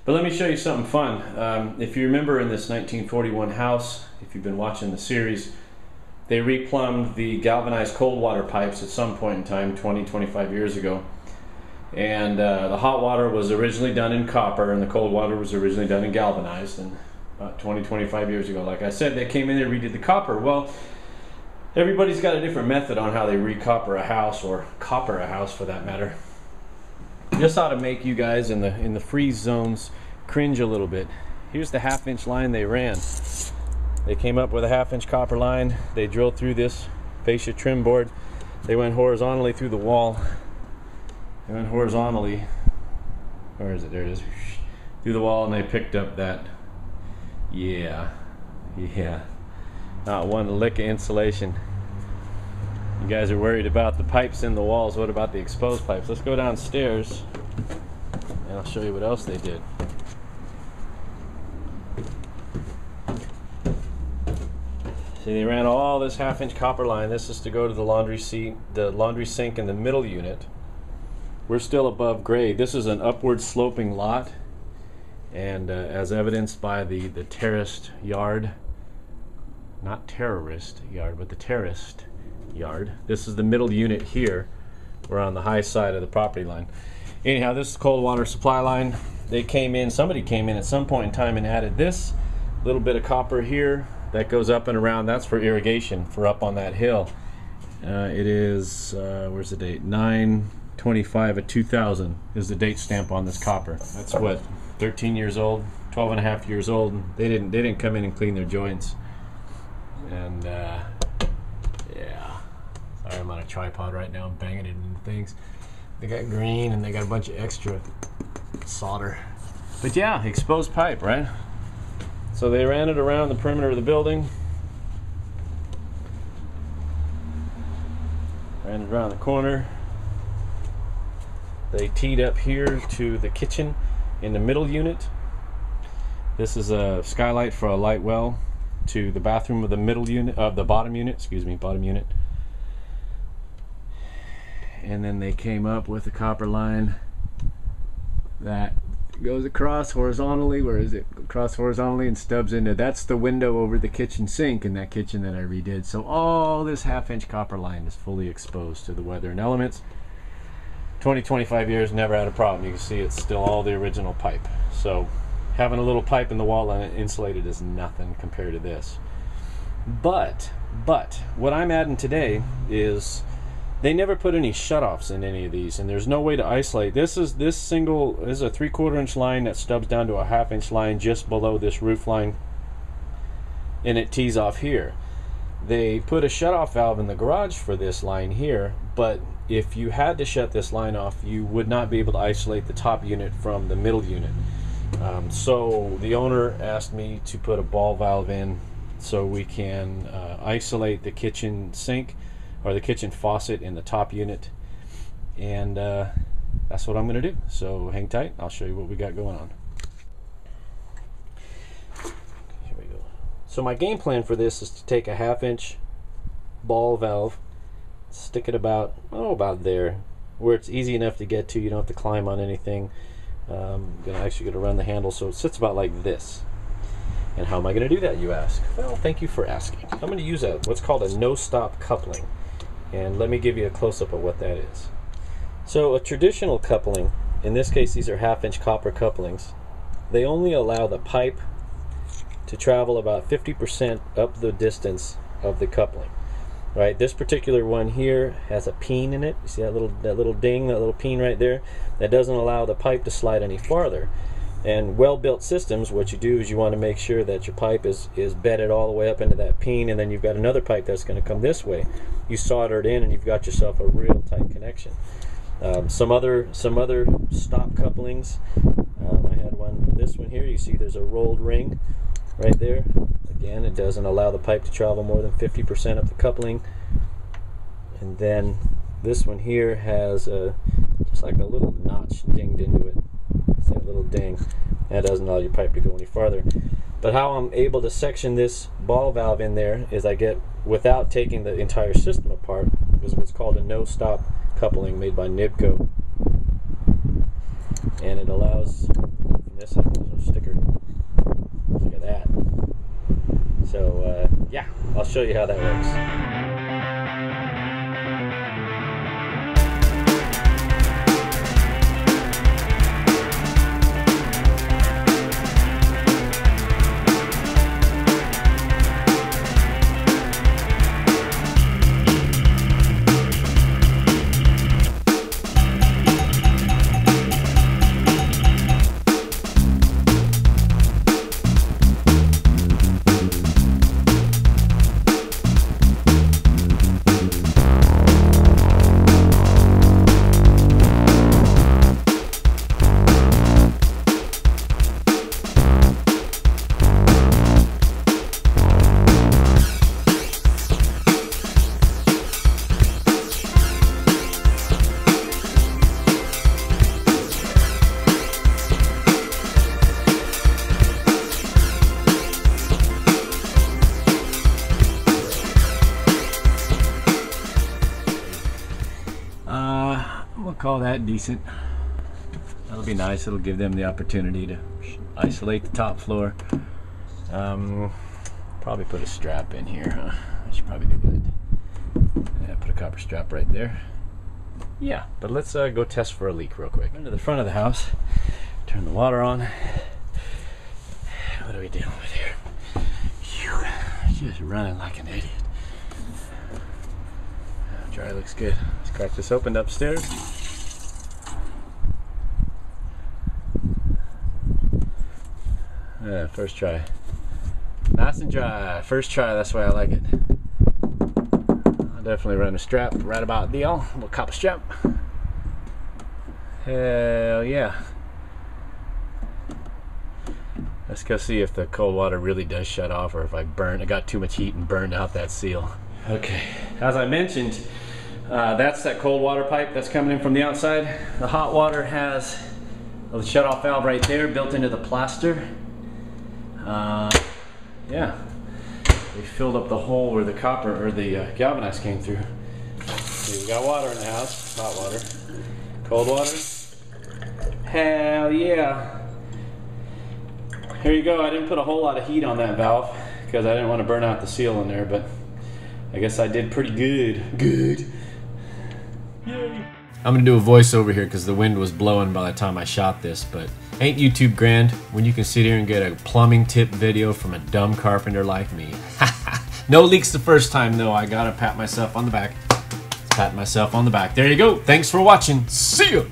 But let me show you something fun. If you remember in this 1941 house, if you've been watching the series, they replumbed the galvanized cold water pipes at some point in time, 20-25 years ago. And the hot water was originally done in copper and the cold water was originally done in galvanized. And about 20-25 years ago, like I said, they came in and redid the copper. Well, everybody's got a different method on how they re-copper a house, or copper a house for that matter. This ought to make you guys in the freeze zones cringe a little bit. Here's the 1/2-inch line they ran. They came up with a 1/2-inch copper line. They drilled through this fascia trim board. They went horizontally through the wall. They went horizontally. Where is it? There it is. Through the wall, and they picked up that. Yeah. Not one lick of insulation. You guys are worried about the pipes in the walls. What about the exposed pipes? Let's go downstairs and I'll show you what else they did. See, they ran all this 1/2-inch copper line. This is to go to the laundry sink in the middle unit. We're still above grade. This is an upward sloping lot, and as evidenced by the terraced yard, not terrorist yard, but the terraced yard. This is the middle unit here. We're on the high side of the property line. Anyhow, this is the cold water supply line. They came in, somebody came in at some point in time and added this little bit of copper here that goes up and around. That's for irrigation for up on that hill. It is, where's the date? 9/25 of 2000 is the date stamp on this copper. That's what, 13 years old, 12 and a half years old. They didn't come in and clean their joints. And yeah, sorry, I'm on a tripod right now. I'm banging it into things. They got green and they got a bunch of extra solder. But yeah, exposed pipe, right? So they ran it around the perimeter of the building. Ran it around the corner. They teed up here to the kitchen in the middle unit. This is a skylight for a light well to the bathroom of the middle unit, of the bottom unit, excuse me, bottom unit. And then they came up with a copper line that goes across horizontally. Where is it? Across horizontally and stubs into, that's the window over the kitchen sink in that kitchen that I redid. So all this 1/2-inch copper line is fully exposed to the weather and elements. 20-25 years, never had a problem. You can see it's still all the original pipe. So having a little pipe in the wall and insulated is nothing compared to this. But what I'm adding today is they never put any shutoffs in any of these, and there's no way to isolate. This is a 3/4-inch line that stubs down to a 1/2-inch line just below this roof line, and it tees off here. They put a shutoff valve in the garage for this line here, but if you had to shut this line off, you would not be able to isolate the top unit from the middle unit. So the owner asked me to put a ball valve in so we can isolate the kitchen sink or the kitchen faucet in the top unit, and that's what I'm going to do. So hang tight, I'll show you what we got going on. Here we go. So my game plan for this is to take a 1/2-inch ball valve, stick it about there, where it's easy enough to get to. You don't have to climb on anything. I'm actually going to run the handle so it sits about like this. And how am I going to do that, you ask? Well, thank you for asking. I'm going to use what's called a no-stop coupling. And let me give you a close-up of what that is. So a traditional coupling, in this case these are 1/2-inch copper couplings, they only allow the pipe to travel about 50% up the distance of the coupling. Right, this particular one here has a peen in it. You see that little ding, that little peen right there? That doesn't allow the pipe to slide any farther. And well-built systems, what you do is you want to make sure that your pipe is bedded all the way up into that peen, and then you've got another pipe that's going to come this way. You solder it in and you've got yourself a real tight connection. Some other stop couplings, I had this one here, you see there's a rolled ring right there. Again, it doesn't allow the pipe to travel more than 50% of the coupling. And then this one here has just like a little notch dinged into it. See that little ding? That doesn't allow your pipe to go any farther. But how I'm able to section this ball valve in there is I get, without taking the entire system apart, is what's called a no-stop coupling made by Nibco. And it allows, from this I can show you how that works. We'll call that decent. That'll be nice. It'll give them the opportunity to isolate the top floor. Probably put a strap in here, huh? I should probably do that. Yeah, put a copper strap right there. Yeah, but let's go test for a leak real quick. Into the front of the house. Turn the water on. What are we dealing with here? Phew, just running like an idiot. Dry looks good. Let's crack this open upstairs. Yeah, first try. Nice and dry. First try, that's why I like it. I'll definitely run a strap right about deal. A little copper strap. Hell yeah. Let's go see if the cold water really does shut off or if I got too much heat and burned out that seal. Okay, as I mentioned, that's that cold water pipe that's coming in from the outside. The hot water has the shut-off valve right there built into the plaster. Yeah, we filled up the hole where the copper or the galvanized came through. See, we got water in the house, hot water, cold water. Hell yeah! Here you go. I didn't put a whole lot of heat on that valve because I didn't want to burn out the seal in there, but I guess I did pretty good. Good. Yay. I'm gonna do a voiceover here because the wind was blowing by the time I shot this, but ain't YouTube grand when you can sit here and get a plumbing tip video from a dumb carpenter like me. No leaks the first time though. I gotta pat myself on the back. Pat myself on the back. There you go. Thanks for watching. See you.